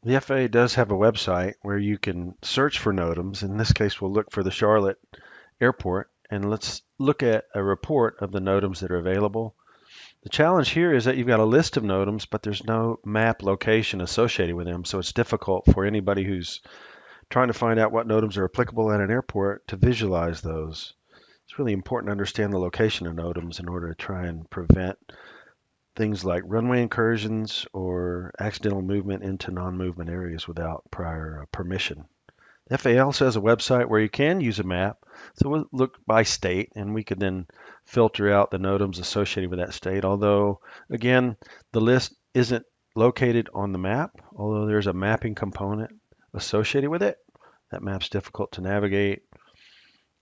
The FAA does have a website where you can search for NOTAMs. In this case, we'll look for the Charlotte Airport, and let's look at a report of the NOTAMs that are available. The challenge here is that you've got a list of NOTAMs, but there's no map location associated with them, so it's difficult for anybody who's trying to find out what NOTAMs are applicable at an airport to visualize those. It's really important to understand the location of NOTAMs in order to try and prevent things like runway incursions or accidental movement into non-movement areas without prior permission. The FAA also has a website where you can use a map. So we'll look by state and we could then filter out the NOTAMs associated with that state. Although, again, the list isn't located on the map, although there's a mapping component associated with it. That map's difficult to navigate.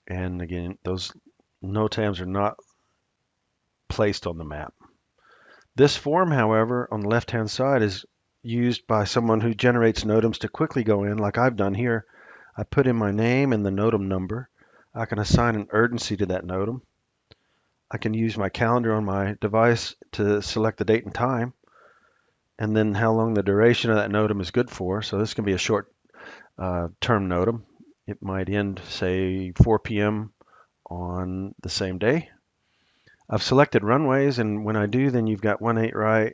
And again, those NOTAMs are not placed on the map. This form, however, on the left-hand side is used by someone who generates NOTAMs to quickly go in, like I've done here. I put in my name and the NOTAM number. I can assign an urgency to that NOTAM. I can use my calendar on my device to select the date and time, and then how long the duration of that NOTAM is good for. So this can be a short term NOTAM. It might end, say, 4 p.m. on the same day. I've selected runways, and when I do, then you've got 18 right,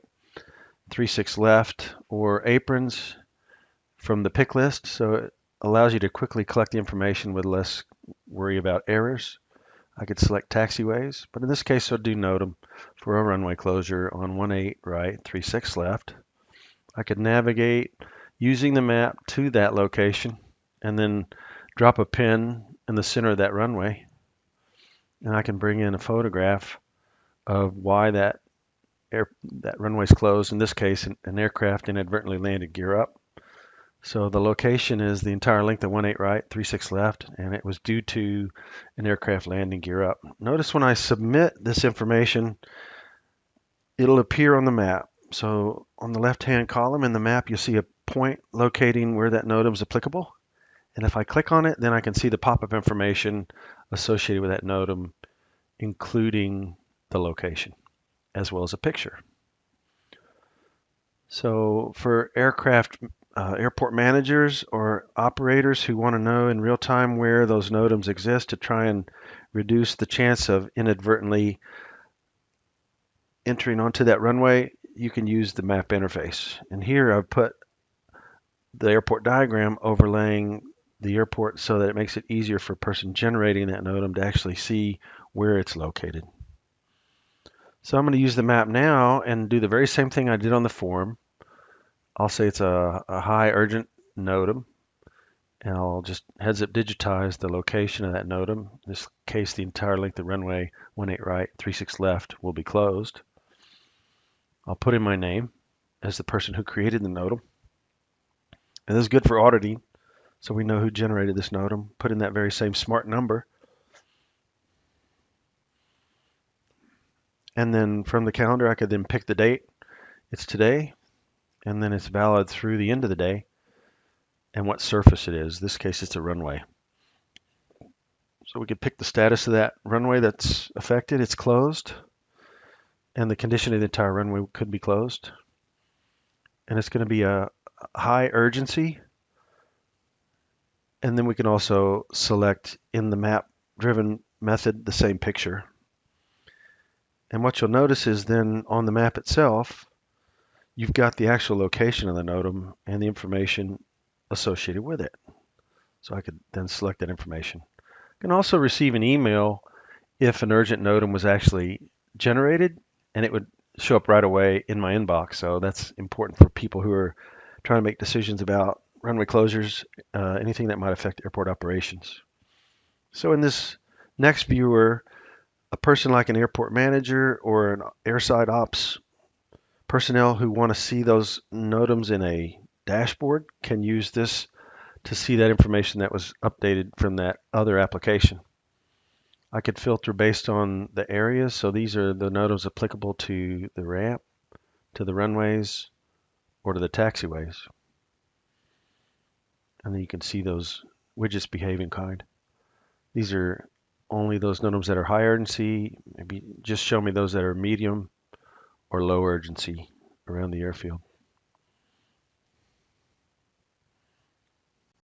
36 left, or aprons from the pick list. So it allows you to quickly collect the information with less worry about errors. I could select taxiways, but in this case, I'll do NOTAM for a runway closure on 18 right, 36 left. I could navigate using the map to that location and then drop a pin in the center of that runway. And I can bring in a photograph of why that runway's closed. In this case, an aircraft inadvertently landed gear up. So the location is the entire length of 18 right, 36 left, and it was due to an aircraft landing gear up. Notice when I submit this information, it'll appear on the map. So on the left-hand column in the map, you'll see a point locating where that NOTAM is applicable. And if I click on it, then I can see the pop-up information associated with that NOTAM, including the location, as well as a picture. So for airport managers or operators who want to know in real time where those NOTAMs exist to try and reduce the chance of inadvertently entering onto that runway, you can use the map interface. And here I've put the airport diagram overlaying the airport so that it makes it easier for a person generating that NOTAM to actually see where it's located. So I'm going to use the map now and do the very same thing I did on the form. I'll say it's a high urgent NOTAM, and I'll just heads up digitize the location of that NOTAM. In this case, the entire length of runway 18 right, 36 left will be closed. I'll put in my name as the person who created the NOTAM. And this is good for auditing, so we know who generated this NOTAM. Put in that very same smart number. And then from the calendar, I could then pick the date. It's today, and then it's valid through the end of the day, and what surface it is. In this case, it's a runway. So we could pick the status of that runway that's affected. It's closed, and the condition of the entire runway could be closed. And it's going to be a high urgency. And then we can also select in the map driven method the same picture. And what you'll notice is then on the map itself, you've got the actual location of the NOTAM and the information associated with it. So I could then select that information. I can also receive an email if an urgent NOTAM was actually generated, and it would show up right away in my inbox. So that's important for people who are trying to make decisions about runway closures, anything that might affect airport operations. So in this next viewer, a person like an airport manager or an airside ops personnel who want to see those NOTAMs in a dashboard can use this to see that information that was updated from that other application. I could filter based on the areas. So these are the NOTAMs applicable to the ramp, to the runways, or to the taxiways. And then you can see those widgets behave in kind. These are only those NOTAMs that are high urgency. Maybe just show me those that are medium or low urgency around the airfield.